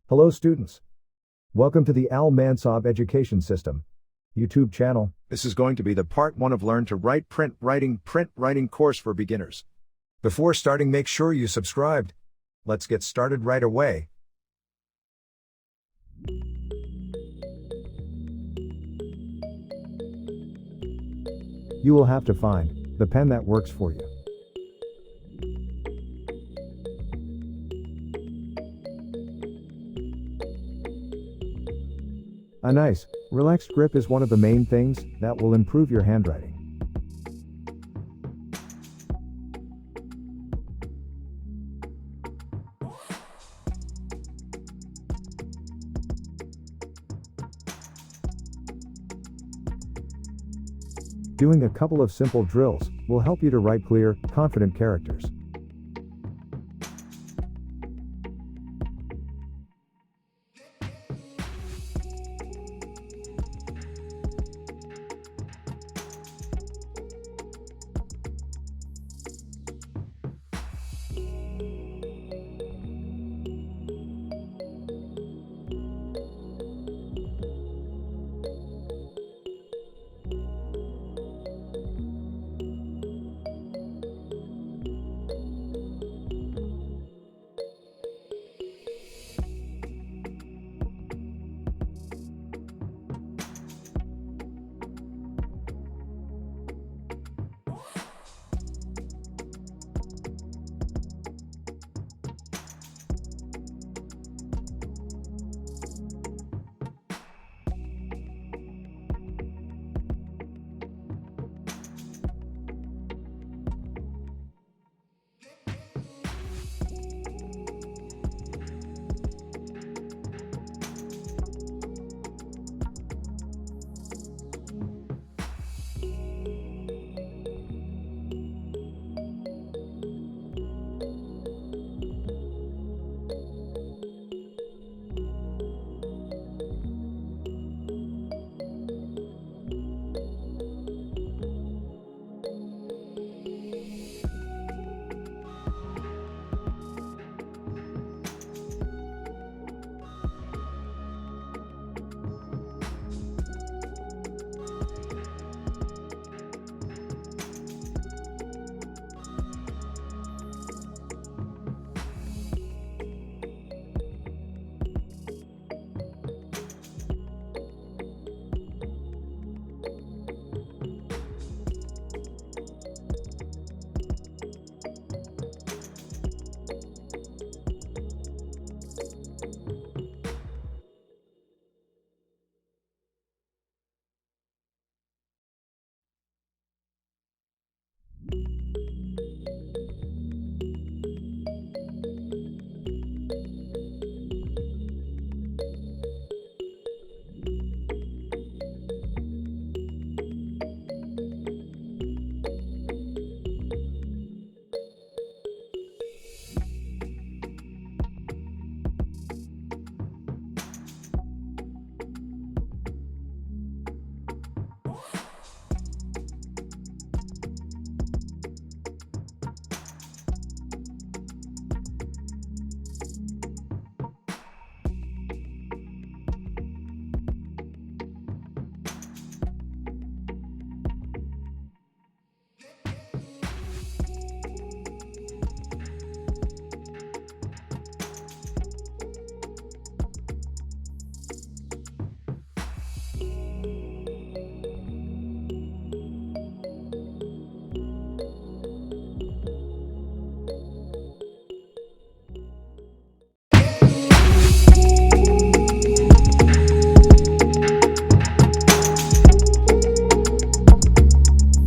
Hello students. Welcome to the Mansab Education System YouTube channel. This is going to be the part 1 of Learn to Write Print Writing course for beginners. Before starting, make sure you subscribed. Let's get started right away. You will have to find the pen that works for you. A nice, relaxed grip is one of the main things that will improve your handwriting. Doing a couple of simple drills will help you to write clear, confident characters.